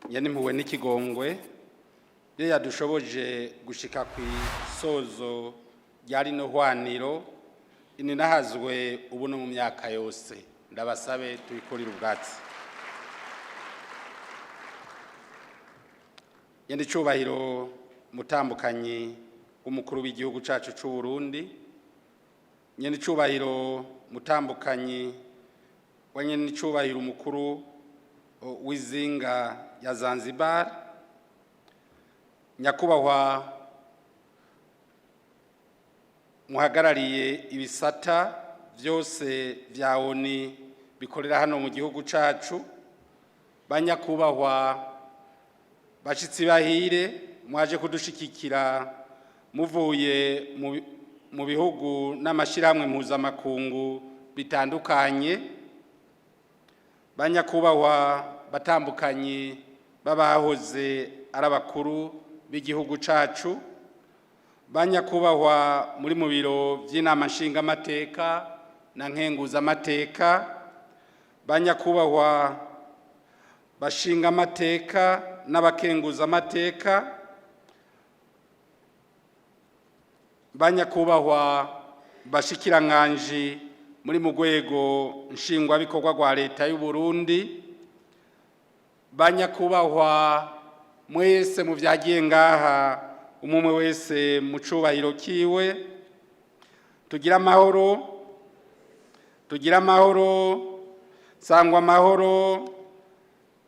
yanimpuwe n'ikigongwe ye yadushoboje gushika ku isozo ryari no hwaniro ininahazwe ubu no mu myaka yose ndabasabe tubikurira ubwatsi yandi cubahiro mutambukanyi w'umukuru w'igihugu cacu c'u Burundi nyene cubahiro mutambukanyi wanyene cubahiro umukuru w'izinga ya Zanzibar nyakubahwa muhagarariye ibisata vyose vya ONU bikorera hano mu gihugu cacu banyakubahwa bashitsi bahire mwaje kudushikikira muvuye mu bihugu n'amashiramwe mpuzamakungu bitandukanye banyakubahwa batambukanyi babahoze arabakuru b'igihugu cacu banyakubahwa muri mu biro vy'inama nshinga amateka na nkenguza amateka banyakubahwa bashinga amateka n'abakenguza amateka banyakubahwa bashikiranganje muri mu rwego nshingwa bikorwa rwa leta y'u Burundi banyakubahwa mwese mu vyagiye ngaha umumwe wese mu cubahiro kiwe tugira amahoro sangwa amahoro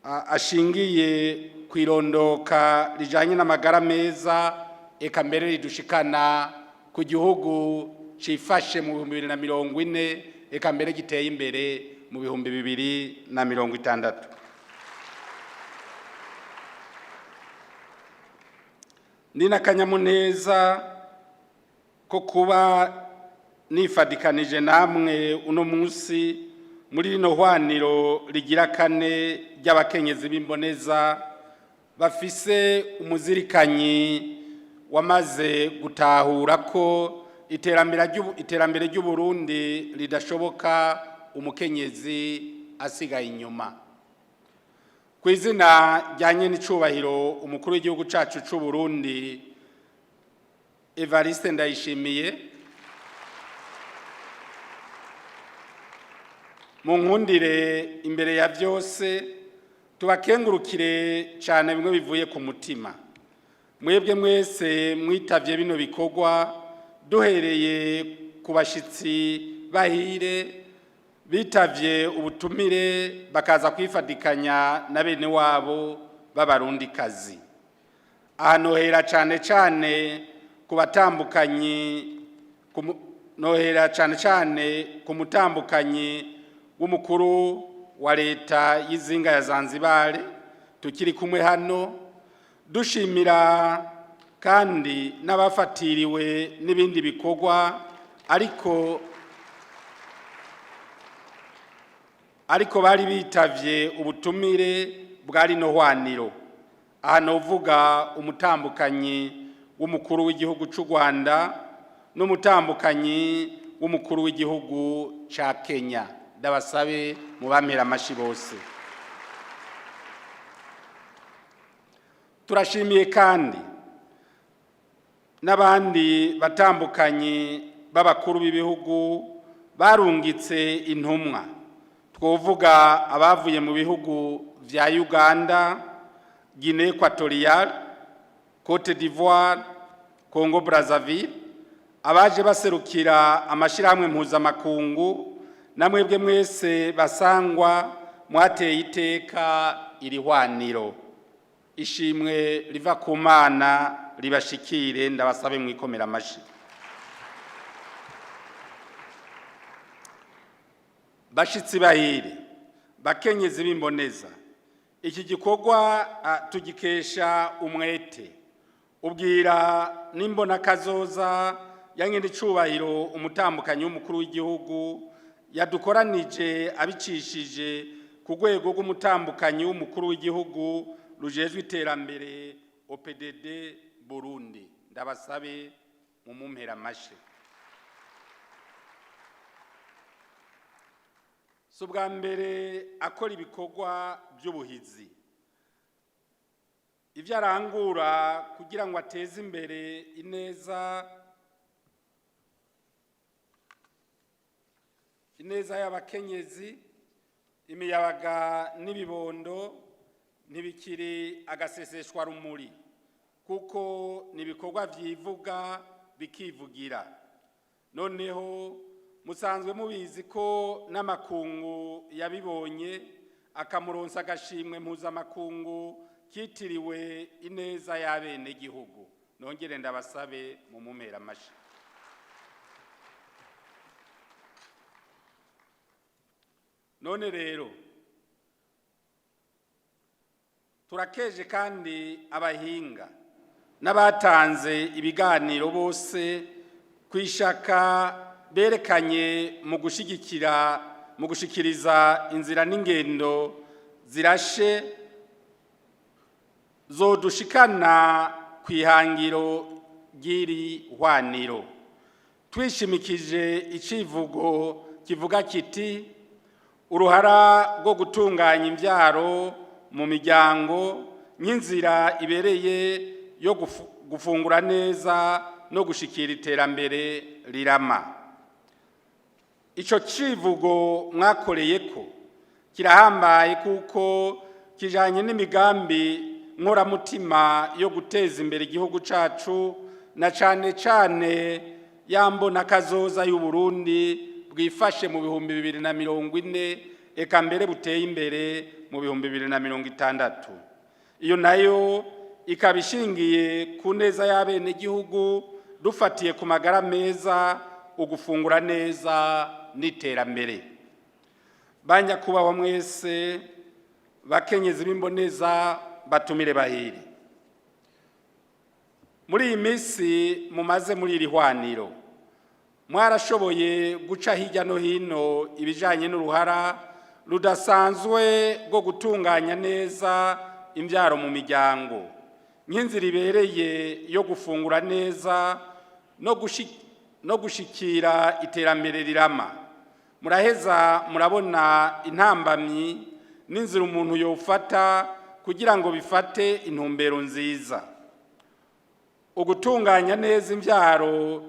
ashingiye kwirondoka rijanye n'amagara meza eka mbere ridushikana ku gihugu cifashe mu 2040 eka mbere giteye imbere mu 2060 Nina kanyamuneza ko kuba nifadikanije namwe uno munsi muri rino hwaniro rigira kane ry'abakenyezi b'imboneza bafise umuzirikanyi wamaze gutahura ko iterambere ry'u Burundi ridashoboka umukenyezi asigaye inyuma kw'izina ryanye n'icubahiro umukuru w'igihugu cacu c'u Burundi Evariste Ndayishimiye mu nkundire imbere ya vyose tubakengurukire cane bimwe bivuye ku mutima mwebwe mwese mwitavye bino bikorwa duhereye ku bashitsi bahire bitavye ubutumire bakaza kwifadikanya na bene wabo b'abarundi kazi nohera cane ku mutambukanyi w'umukuru wa leta y'izinga ya Zanzibar tukiri kumwe hano dushimira kandi n'abafatiriwe n'ibindi bikorwa ariko bari bitavye ubutumire bwari no hwaniro novuga umutambukanyi w'umukuru w'igihugu c'u Rwanda n'umutambukanyi w'umukuru w'igihugu ca Kenya ndabasabe mubampera amashi bose turashimiye kandi n'abandi batambukanyi b'abakuru b'ibihugu barungitse intumwa twovuga abavuye mu bihugu vya Uganda, Guinée Equatoriale, Côte d'Ivoire, Congo Brazzaville abaje baserukira amashiramwe mpuzamakungu namwebwe mwese basangwa mwateye iteka iri hwaniro ishimwe riva ku Mana ribashikire ndabasabe mwikomera amashi bashitsi bahire bakenyezi b'imboneza iki gikorwa tugikesha umwete ubwira n'imbona kazoza yangende icubahiro umutambukanyi w'umukuru w'igihugu yadukoranije abicishije ku rwego rw'umutambukanyi w'umukuru w'igihugu rujejwe iterambere OPDD Burundi ndabasabe mumumpera amashi subwa mbere akora ibikorwa by'ubuhizi ibyo arangura kugira ngo ateze imbere ineza y'abakenyezi, imiyabaga n'ibibondo ntibikiri agaseseshwa rumuri, kuko nibikorwa vyivuga bikivugira. Noneho musanzwe mubizi ko n'amakungu yabibonye akamuronsa agashimwe mpuzamakungu kitiriwe ineza y'abene gihugu. Nongere ndabasabe mu mumera amashi. None rero turakeje kandi abahinga n'abatanze ibiganiro bose kwishaka berekanye mu gushikiriza inzira n'ingendo zirashe zodushikana kwihangiro ry'iri hwaniro, twishimikije icivugo kivuga kiti uruhara rwo gutunganya imbyaro mu miryango nk'inzira ibereye yo gufungura neza no gushikira iterambere rirama. Ico civugo mwakoreyeko kirahambaye kuko kijanye n'imigambi nkoramutima yo guteza imbere igihugu cacu, na cane cane yambona kazoza y'u Burundi bwifashe mu 2040 eka mbere buteye imbere mu 2060. Iyo nayo ikabishingiye ku neza y'abene gihugu, dufatiye ku magara meza, ugufungura neza n'iterambere. Banyakubahwa mwese bakenyezi b'imboneza, batumire bahire. Muri iyi minsi mumaze muri iri hwaniro, mwarashoboye guca hirya no hino ibijanye n'uruhara rudasanzwe rwo gutunganya neza imbyaro mu miryango nk'inzira ibereye yo gufungura neza no gushikira iterambere rirama. Muraheza murabona intambamyi n'inzira umuntu yofata kugira ngo bifate intumbero nziza. Ugutunganya neza imbyaro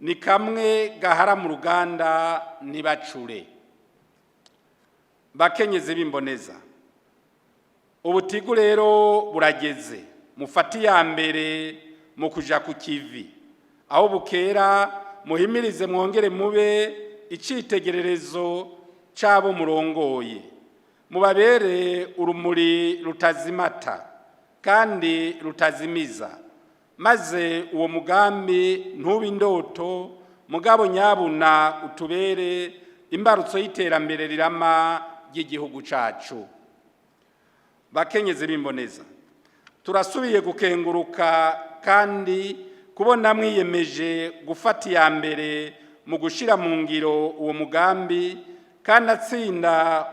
ni kamwe gahara mu ruganda ntibacure. Bakenyezi b'imboneza, ubutigu rero burageze, mufati ya mbere mu kuja ku kivi, aho bukera muhimirize mwongere mube icitegererezo cabo murongoye, mubabere urumuri rutazimata kandi rutazimiza, maze uwo mugambi ntube indoto mugabo nyabuna utubere imbarutso y'iterambere rirama ry'igihugu cacu. Bakenyezi b'imboneza, turasubiye gukenguruka kandi kubona mwiyemeje gufata iya mbere mu gushira mu ngiro uwo mugambi, kandi atsinda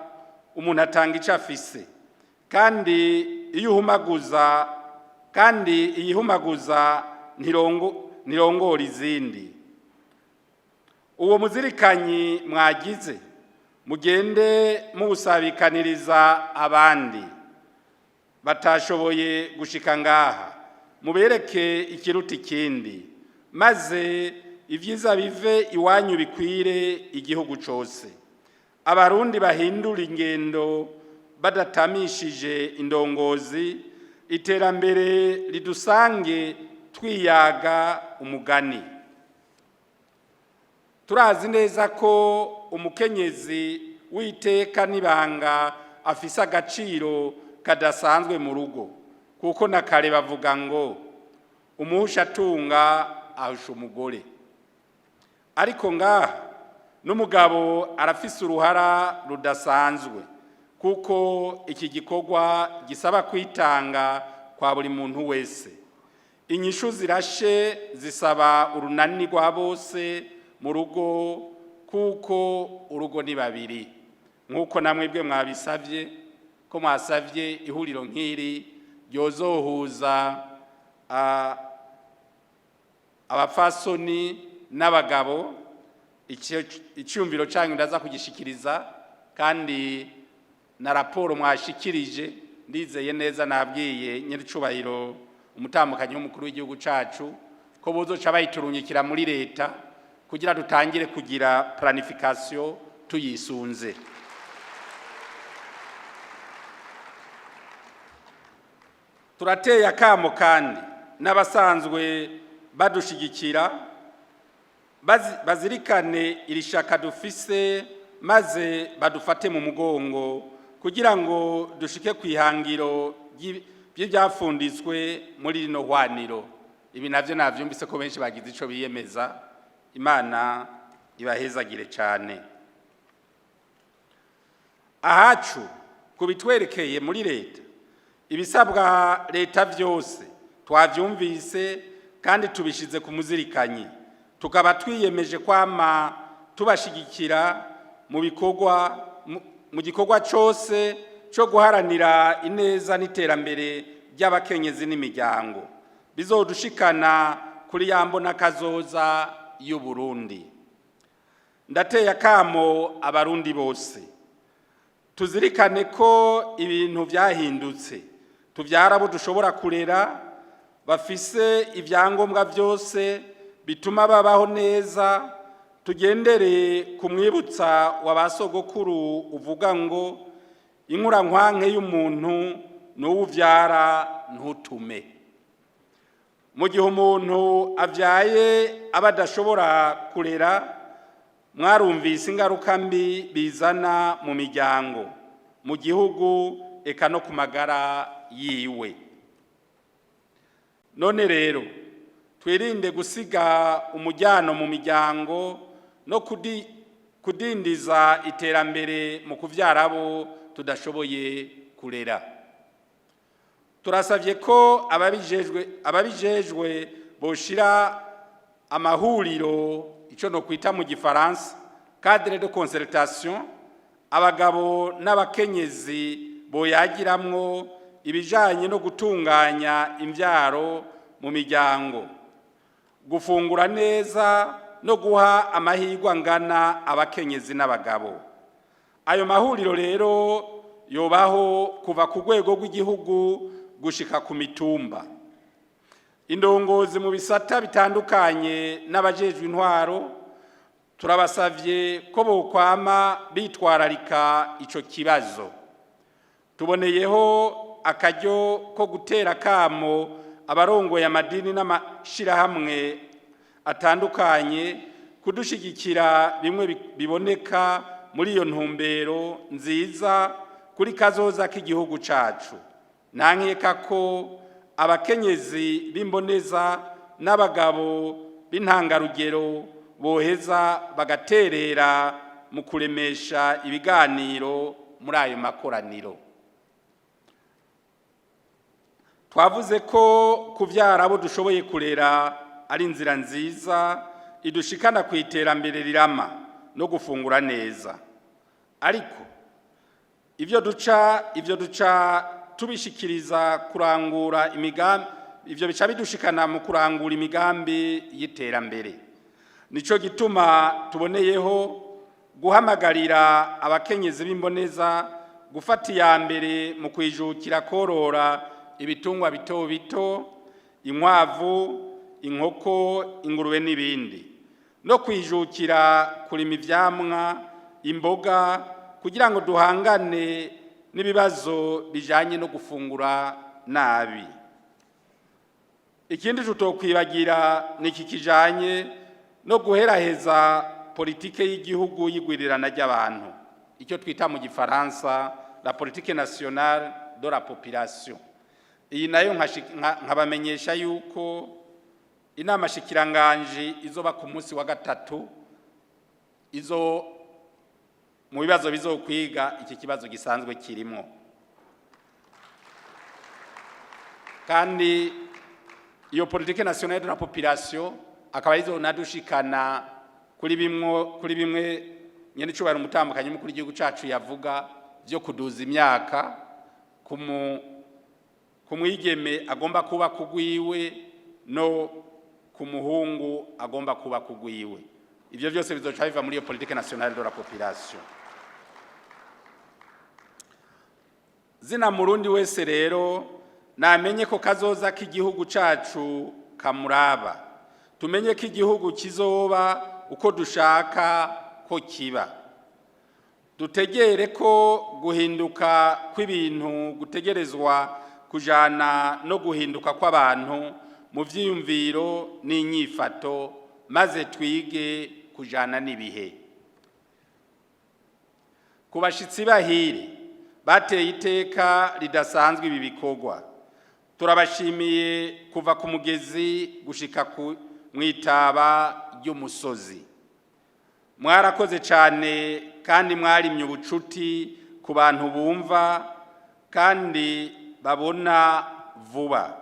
umuntu atanga ico afise, kandi iyihumaguza ntirongora izindi. Uwo muzirikanyi mwagize mugende mubusabikaniriza abandi batashoboye gushika ngaha, mubereke ikiruta ikindi, maze ivyiza bive iwanyu bikwire igihugu cose. Abarundi bahindura ingendo badatamishije indongozi, iterambere ridusange twiyaga umugani. Turazi neza ko umukenyezi w'iteka n'ibanga afise agaciro kadasanzwe mu rugo, kuko na kare bavuga ngo umuhusha atunga ahusha umugore. Ariko ngaha n'umugabo arafise uruhara rudasanzwe, kuko iki gikorwa gisaba kwitanga kwa buri muntu wese. Inyishu zirashe zisaba urunani rwa bose mu rugo, kuko urugo ni babiri, nk'uko namwebwe mwabisavye ko mwasavye ihuriro nk'iri ryozohuza abafasoni n'abagabo. Icyumviro cyanyu ndaza kugishikiriza, kandi na raporo mwashikirije ndizeye neza nabwiye nyiricubahiro umutambukanyi w'umukuru w'igihugu cacu ko bozoca bayiturunyikira muri leta kugira dutangire kugira planification tuyisunze. Turateye akamo kandi n'abasanzwe badushigikira bazirikane iri shaka dufise maze badufate mu mugongo kugira ngo dushike kwihangiro by'ibyafunditswe muri rino hwaniro. Ibi navyo navyumvise ko benshi bagize ico biyemeza. Imana ibahezagire cyane. Ahacu kubitwerekeye muri leta, ibisabwa leta vyose twavyumvise kandi tubishize ku muzirikanyi, tukaba twiyemeje kwama tubashigikira mu gikorwa cyose cyo guharanira ineza n'iterambere ry'abakenyezi n'imiryango bizodushikana kuri yambona kazoza y'u Burundi. Ndateye akamo abarundi bose, tuzirikane ko ibintu byahindutse, tuvyara abo dushobora kurera bafise ivyangombwa byose bituma babaho neza. Tugendere kumwibutsa wa basogokuru uvuga ngo inkura nkwanke y'umuntu n'uwuvyara ntutume. Mu gihe umuntu avyaye abadashobora kurera, mwarumvise ingaruka mbi bizana mu miryango, mu gihugu, eka no ku magara yiwe. None rero twirinde gusiga umujyano mu miryango no kudindiza iterambere mu kuvyara abo tudashoboye kurera. Turasavye ko ababijejwe boshira amahuriro, ico no kwita mu gifaransa cadre de concertation, abagabo n'abakenyezi boyagiramwo ibijanye no gutunganya imvyaro mu miryango, gufungura neza no guha amahirwe angana abakenyezi n'abagabo. Ayo mahuriro rero yobaho kuva ku rwego rw'igihugu gushika ku mitumba. Indongozi mu bisata bitandukanye n'abajejwe intwaro turabasavye ko bokwama bitwararika ico kibazo. Tuboneyeho akaryo ko gutera kamo abarongoye amadini n'amashirahamwe atandukanye kudushigikira bimwe biboneka muri iyo ntumbero nziza kuri kazoza k'igihugu cacu. Nankeka ko abakenyezi b'imboneza n'abagabo b'intangarugero boheza bagaterera mu kuremesha ibiganiro muri ayo makoraniro. Twavuze ko kuvyara abo dushoboye kurera ari inzira nziza idushikana ku iterambere rirama no gufungura neza. Ariko ivyo duca tubishikiriza kurangura imigambi, ivyo bica bidushikana mu kurangura imigambi y'iterambere. Nico gituma tuboneyeho guhamagarira abakenyezi b'imboneza gufata iya mbere mu kwijukira korora ibitungwa bito bito, inkwavu, inkoko, ingurube n'ibindi, no kwijukira kurima ivyamwa, imboga, kugira ngo duhangane n'ibibazo bijanye no gufungura nabi. Ikindi tutokwibagira ni iki kijanye no guheraheza politike y'igihugu y'igwirirana ry'abantu, icyo twita mu gifaransa la politique nationale de la population. Iyi nayo nkabamenyesha yuko inama shikiranganje izoba ku munsi wa gatatu mu bibazo bizokwiga iki kibazo gisanzwe kirimo. Kandi iyo politique nationale de la population akaba izo nadushikana kuri bimwe nyene cubara umutambukanyi mukuru igihugu cacu yavuga byo kuduza imyaka kumwigeme agomba kuba kugwiwe no kumuhungu agomba kuba kugwiwe. Ivyo byose bizoca biva muri iyo politique nationale de la population. zina murundi wese rero namenye ko kazoza k'igihugu cacu kamuraba, tumenye ko igihugu kizoba uko dushaka ko kiba, dutegere ko guhinduka kw'ibintu gutegerezwa kujana no guhinduka kw'abantu mu vyiyumviro n'inyifato, maze twige kujana n'ibihe. Ku bashitsi bahire bateye iteka ridasanzwe ibi bikorwa, turabashimiye kuva ku mugezi gushika mw'itaba ry'umusozi. Mwarakoze cyane kandi mwarimye ubucuti ku bantu bumva kandi babona vuba.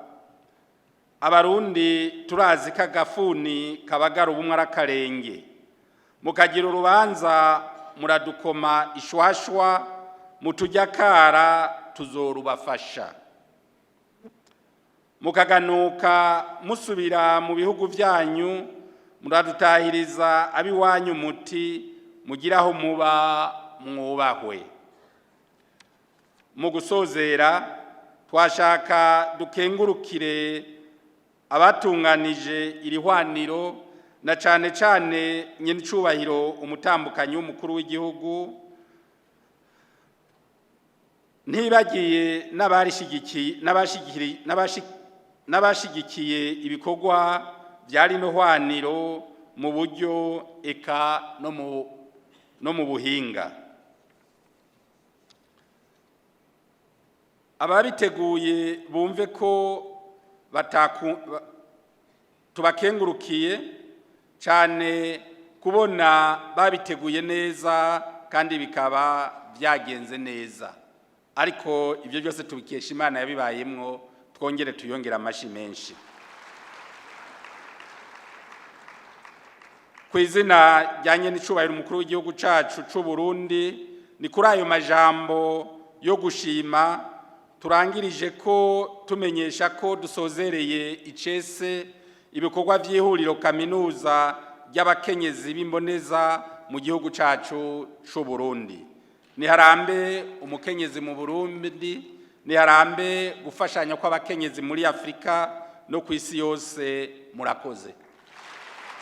Abarundi turazi ko agafuni kabagara ubumwe arakarenge, mukagira urubanza muradukoma ishwashwa, mutujya kara tuzorubafasha, mukaganuka musubira mu bihugu byanyu, muradutahiriza abiwanyu muti mugiraho muba mwubahwe. Mu gusozera twashaka dukengurukire abatunganije iri hwaniro, na cane cane nyenicubahiro umutambukanyi w'umukuru w'igihugu, ntibagiye n'abashigikiye ibikorwa byari no hwaniro mu buryo eka no mu buhinga. Ababiteguye bumve ko tubakengurukiye cyane kubona babiteguye neza kandi bikaba byagenze neza, ariko ibyo byose tubikesha Imana yabibayemwo, twongere tuyongera amashi menshi. Ku izina rya nyenicubahiro umukuru w'igihugu cacu c'u Burundi, ni kuri ayo majambo yo gushima turangirije ko tumenyesha ko dusozereye icese ibikorwa by'ihuriro kaminuza ry'abakenyezi b'imboneza mu gihugu cacu c'u Burundi. Niharambe umukenyezi mu Burundi, niharambe gufashanya kw'abakenyezi muri Afrika no kw'isi yose. Murakoze.